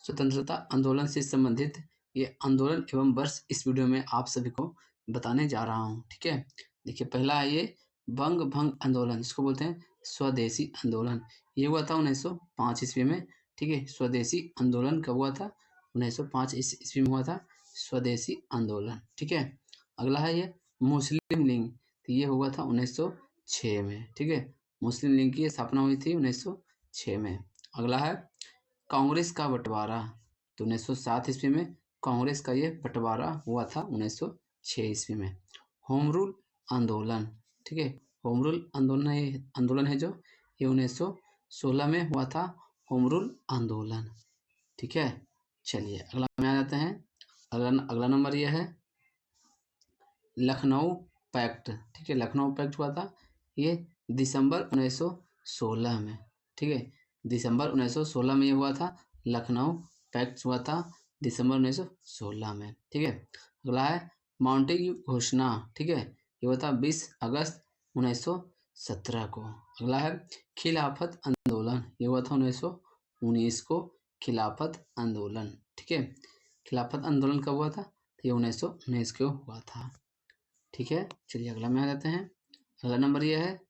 स्वतंत्रता आंदोलन से संबंधित ये आंदोलन एवं वर्ष इस वीडियो में आप सभी को बताने जा रहा हूँ। ठीक है, देखिए पहला है ये बंग भंग आंदोलन, जिसको बोलते हैं स्वदेशी आंदोलन। ये हुआ था 1905 ईस्वी में। ठीक है, स्वदेशी आंदोलन कब हुआ था? 1905 ईस्वी में हुआ था स्वदेशी आंदोलन। ठीक है, अगला है ये मुस्लिम लीग, तो ये हुआ था 1906 में। ठीक है, मुस्लिम लीग की स्थापना हुई थी 1906 में। अगला है कांग्रेस का बंटवारा, तो 1907 ईस्वी में कांग्रेस का ये बंटवारा हुआ था 1906 ईस्वी में। होम रूल आंदोलन, ठीक है, होम रूल आंदोलन है जो ये 1916 में हुआ था, होम रूल आंदोलन। ठीक है, चलिए अगला में आ जाते हैं। अगला नंबर यह है लखनऊ पैक्ट। ठीक है, लखनऊ पैक्ट हुआ था ये दिसंबर 1916 में। ठीक है, दिसंबर 1916 में ये हुआ था, लखनऊ पैक्ट हुआ था दिसंबर 1916 में। ठीक है, अगला है माउंटेग्यू घोषणा। ठीक है, ये हुआ था 20 अगस्त 1917 को। अगला है खिलाफत आंदोलन, ये हुआ था 1919 को, खिलाफत आंदोलन। ठीक है, खिलाफत आंदोलन कब हुआ था? तो ये 1919 को हुआ था। ठीक है, चलिए अगला में आ जाते हैं। अगला नंबर यह है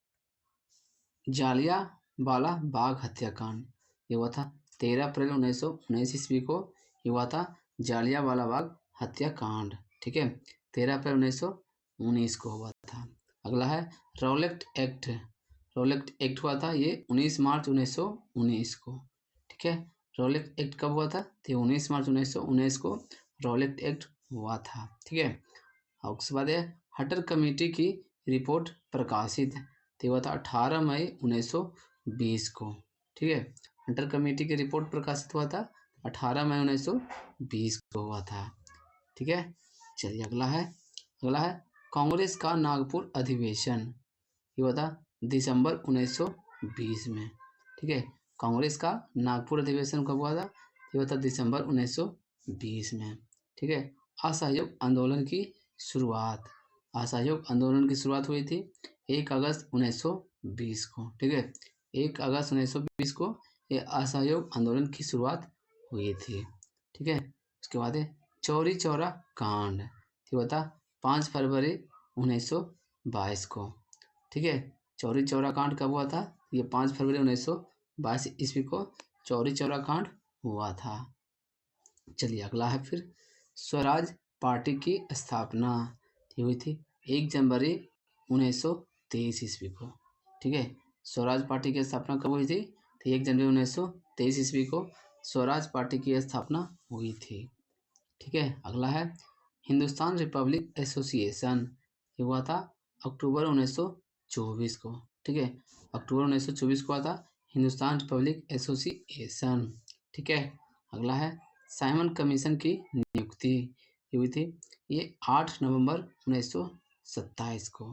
जालियांवाला बाग हत्याकांड। ये हुआ था 13 अप्रैल 1919 ईस्वी को, ये हुआ था जालियांवाला बाग हत्याकांड। ठीक है, 13 अप्रैल 1919 को हुआ था। अगला है रॉलेट एक्ट। रॉलेट एक्ट हुआ था ये 19 मार्च 1919 को। ठीक है, रॉलेट एक्ट कब हुआ था? तो 19 मार्च 1919 को रॉलेट एक्ट हुआ था। ठीक है, और उसके बाद है हटर कमेटी की रिपोर्ट प्रकाशित, तो हुआ था 18 मई 1920 को। ठीक है, हंटर कमेटी की रिपोर्ट प्रकाशित हुआ था 18 मई 1920 को हुआ था। ठीक है, चलिए अगला है कांग्रेस का नागपुर अधिवेशन। ये हुआ था दिसंबर 1920 में। ठीक है, कांग्रेस का नागपुर अधिवेशन कब हुआ था? ये हुआ था दिसंबर 1920 में। ठीक है, असहयोग आंदोलन की शुरुआत, असहयोग आंदोलन की शुरुआत हुई थी 1 अगस्त 1920 को। ठीक है, 1 अगस्त 1920 को ये असहयोग आंदोलन की शुरुआत हुई थी। ठीक है, उसके बाद है चौरी चौरा कांड, ये हुआ था 5 फरवरी 1922 को। ठीक है, चौरी चौरा कांड कब हुआ था? ये 5 फरवरी 1922 ईस्वी को चौरी चौरा कांड हुआ था। चलिए अगला है फिर स्वराज पार्टी की स्थापना, ये हुई थी 1 जनवरी 1923 ईस्वी को। ठीक है, स्वराज पार्टी की स्थापना कब हुई थी? तो 1 जनवरी 1923 ईस्वी को स्वराज पार्टी की स्थापना हुई थी। ठीक है, अगला है हिंदुस्तान रिपब्लिक एसोसिएशन, ये हुआ था अक्टूबर 1924 को। ठीक है, अक्टूबर 1924 को हुआ था हिंदुस्तान रिपब्लिक एसोसिएशन। ठीक है, अगला है साइमन कमीशन की नियुक्ति, ये हुई थी ये 8 नवंबर 1927 को।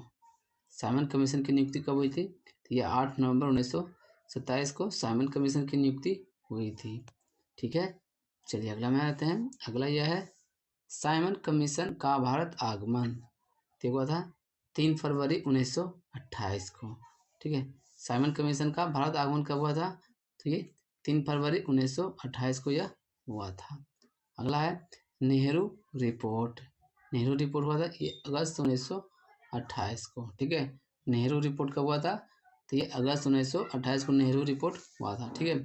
साइमन कमीशन की नियुक्ति कब हुई थी? तो ये 8 नवंबर 1927 को साइमन कमीशन की नियुक्ति हुई थी। ठीक है, चलिए अगला में आते हैं। अगला यह है साइमन कमीशन का भारत आगमन, तो हुआ था 3 फरवरी 1928 को। ठीक है, साइमन कमीशन का भारत आगमन कब हुआ था? तो ये 3 फरवरी 1928 को यह हुआ था। अगला है नेहरू रिपोर्ट। नेहरू रिपोर्ट हुआ था ये अगस्त 1928 को। ठीक है, नेहरू रिपोर्ट कब हुआ था? तो ये अगस्त 1928 को नेहरू रिपोर्ट हुआ था। ठीक है,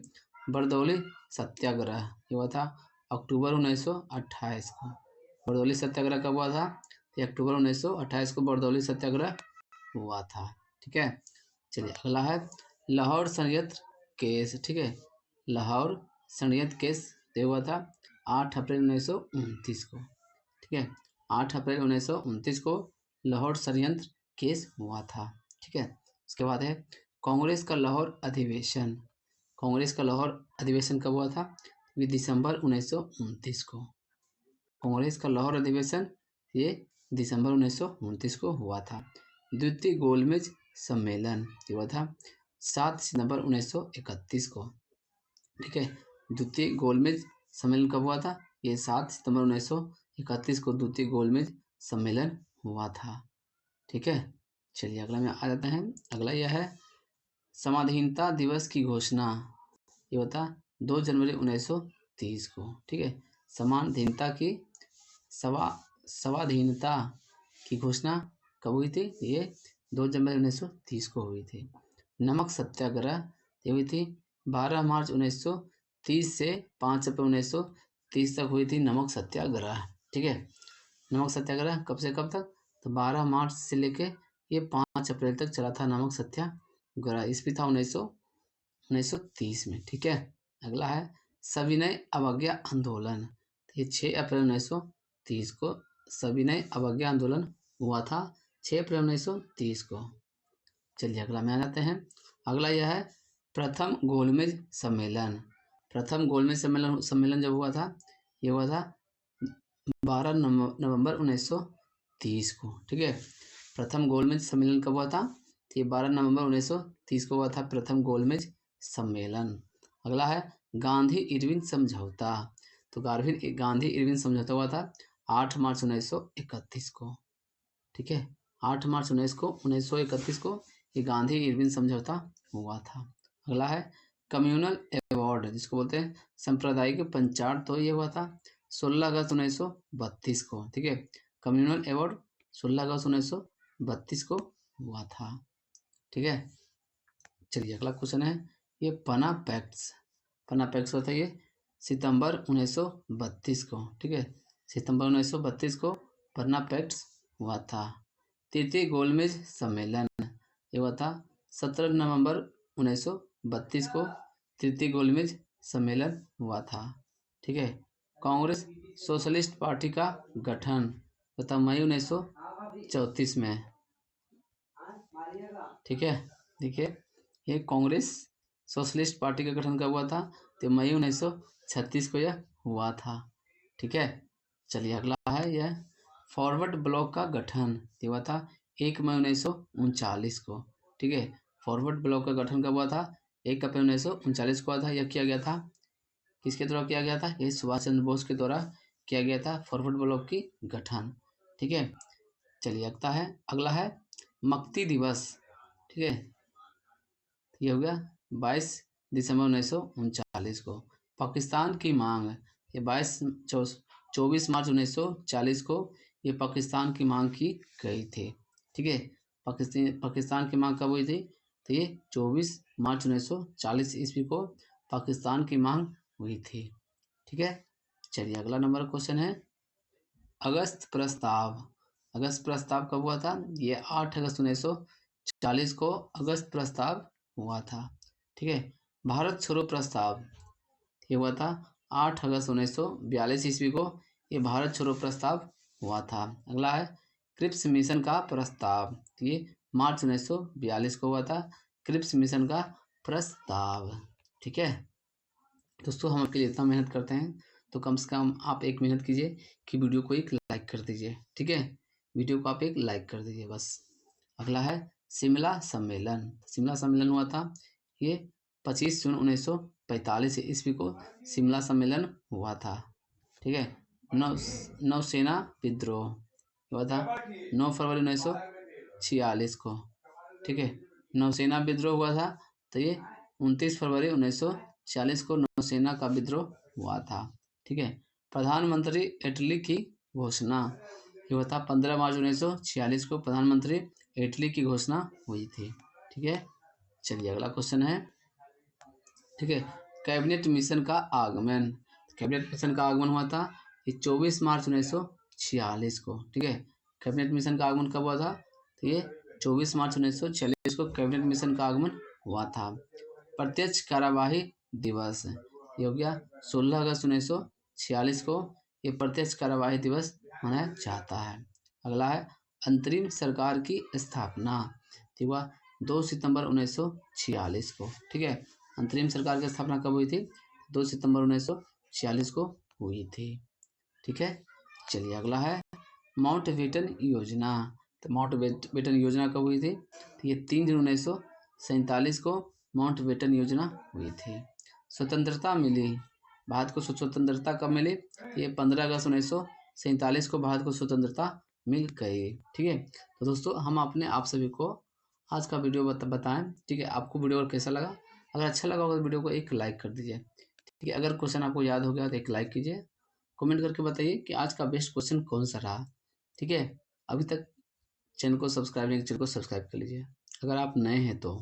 बरदौली सत्याग्रह, ये हुआ था अक्टूबर 1928 को। बरदौली सत्याग्रह कब हुआ था? ये अक्टूबर 1928 को बरदौली सत्याग्रह हुआ था। ठीक है, चलिए अगला है लाहौर षड्यंत्र केस। ठीक है, लाहौर षड्यंत्र केस हुआ था 8 अप्रैल 1929 को। ठीक है, 8 अप्रैल 1929 को लाहौर षड्यंत्र केस हुआ था। ठीक है, उसके बाद है कांग्रेस का लाहौर अधिवेशन। कांग्रेस का लाहौर अधिवेशन कब हुआ था? ये दिसंबर 1929 को। कांग्रेस का लाहौर अधिवेशन ये दिसंबर 1929 को हुआ था। द्वितीय गोलमेज सम्मेलन ये हुआ था 7 सितंबर 1931 को। ठीक है, द्वितीय गोलमेज सम्मेलन कब हुआ था? ये 7 सितंबर 1931 को द्वितीय गोलमेज सम्मेलन हुआ था। ठीक है, चलिए अगला में आ जाते हैं। अगला यह है समाधीनता दिवस की घोषणा, ये होता 2 जनवरी 1930 को। ठीक है, समाधीनता की स्वाधीनता की घोषणा कब हुई थी? ये 2 जनवरी 1930 को हुई थी। नमक सत्याग्रह ये हुई थी 12 मार्च 1930 से 5 अप्रैल 1930 तक हुई थी नमक सत्याग्रह। ठीक है, नमक सत्याग्रह कब से कब तक? तो 12 मार्च से लेके ये 5 अप्रैल तक चला था नमक सत्याग्रह। इसमें था 1930 में। ठीक है, अगला है सविनय अवज्ञा आंदोलन। तो ये 6 अप्रैल 1930 को सविनय अवज्ञा आंदोलन हुआ था, 6 अप्रैल 1930 को। चलिए अगला में आ जाते हैं। अगला यह है प्रथम गोलमेज सम्मेलन। प्रथम गोलमेज सम्मेलन जब हुआ था, ये हुआ था 12 नवंबर 1930 को। ठीक है, प्रथम गोलमेज सम्मेलन कब हुआ था? तो ये 12 नवंबर 1930 को हुआ था प्रथम गोलमेज सम्मेलन। अगला है गांधी इरविन समझौता। तो गांधी इरविन समझौता हुआ था 8 मार्च 1931 को। ठीक है, 8 मार्च 1931 को ये गांधी इरविन समझौता हुआ था। अगला है कम्युनल अवार्ड, जिसको बोलते हैं सांप्रदायिक पंचायत। तो ये हुआ था 16 अगस्त 1932 को। ठीक है, कम्युनल अवार्ड 16 अगस्त 1932 को हुआ था। ठीक है, चलिए अगला क्वेश्चन है ये पना पैक्ट्स। पना पैक्ट्स होता है ये सितंबर 1932 को। ठीक है, सितंबर 1932 को पन्ना पैक्ट्स हुआ था। तृतीय गोलमेज सम्मेलन ये हुआ था 17 नवंबर 1932 को तृतीय गोलमेज सम्मेलन हुआ था। ठीक है, कांग्रेस सोशलिस्ट पार्टी का गठन होता मई 1934 में। ठीक है, देखिए ये कांग्रेस सोशलिस्ट पार्टी का गठन कब हुआ था? तो मई 1936 को यह हुआ था। ठीक है, चलिए अगला है यह फॉरवर्ड ब्लॉक का गठन ये हुआ था 1 मई 1939 को। ठीक है, फॉरवर्ड ब्लॉक का गठन कब हुआ था? 1 अप्रैल 1939 को हुआ था। यह किया गया था किसके द्वारा किया गया था? ये सुभाष चंद्र बोस के द्वारा किया गया था फॉरवर्ड ब्लॉक की गठन। ठीक है, चलिए अगला है मक्ति दिवस। ठीक है, ये हो गया 22 दिसंबर 1939 को। पाकिस्तान की मांग ये 24 मार्च 1940 को ये पाकिस्तान की मांग की गई थी। ठीक है, पाकिस्तान की मांग कब हुई थी? तो ये 24 मार्च 1940 ईस्वी को पाकिस्तान की मांग हुई थी। ठीक है, चलिए अगला नंबर क्वेश्चन है अगस्त प्रस्ताव। अगस्त प्रस्ताव कब हुआ था? ये 8 अगस्त 1940 को अगस्त प्रस्ताव हुआ था। ठीक है, भारत छोड़ो प्रस्ताव ये हुआ था 8 अगस्त 1942 ईस्वी को ये भारत छोड़ो प्रस्ताव हुआ था। अगला है क्रिप्स मिशन का प्रस्ताव, ये मार्च 1942 को हुआ था क्रिप्स मिशन का प्रस्ताव। ठीक है दोस्तों, हम आपके लिए इतना मेहनत करते हैं तो कम से कम आप एक मेहनत कीजिए कि वीडियो को एक लाइक कर दीजिए। ठीक है, वीडियो को आप एक लाइक कर दीजिए बस। अगला है शिमला सम्मेलन। शिमला सम्मेलन हुआ था ये 25 जून 1945 ईस्वी को शिमला सम्मेलन हुआ था। ठीक है, नौसेना विद्रोह हुआ था 9 फरवरी 1946 को। ठीक है, नौसेना विद्रोह हुआ था तो ये 29 फरवरी 1946 को नौसेना का विद्रोह हुआ था। ठीक है, प्रधानमंत्री इटली की घोषणा ये हुआ था 15 मार्च 1946 को प्रधानमंत्री इटली की घोषणा हुई थी। ठीक है, चलिए अगला क्वेश्चन है। ठीक है, कैबिनेट मिशन का आगमन। कैबिनेट मिशन का आगमन हुआ था ये 24 मार्च 1946 को। ठीक है, कैबिनेट मिशन का आगमन कब हुआ था? तो ये 24 मार्च 1946 को कैबिनेट मिशन का आगमन हुआ था। प्रत्यक्ष कार्यवाही दिवस ये हो गया 16 अगस्त 1946 को ये प्रत्यक्ष कार्यवाही दिवस मनाया जाता है। अगला है अंतरिम सरकार की स्थापना हुआ 2 सितंबर 1946 को। ठीक है, अंतरिम सरकार की स्थापना कब हुई थी? 2 सितंबर 1946 को हुई थी। ठीक है, चलिए अगला है माउंटबेटन योजना। तो माउंटबेटन योजना कब हुई थी? तो ये 3 जून 1947 को माउंटबेटन योजना हुई थी। स्वतंत्रता मिली भारत को, स्वतंत्रता कब मिली? ये 15 अगस्त 1947 को भारत को स्वतंत्रता मिल गई। ठीक है, तो दोस्तों हम अपने आप सभी को आज का वीडियो बताएं। ठीक है, आपको वीडियो कैसा लगा? अगर अच्छा लगा होगा तो वीडियो को एक लाइक कर दीजिए। ठीक है, अगर क्वेश्चन आपको याद हो गया तो एक लाइक कीजिए, कमेंट करके बताइए कि आज का बेस्ट क्वेश्चन कौन सा रहा। ठीक है, अभी तक चैनल को सब्सक्राइब नहीं, चैनल को सब्सक्राइब कर लीजिए अगर आप नए हैं तो।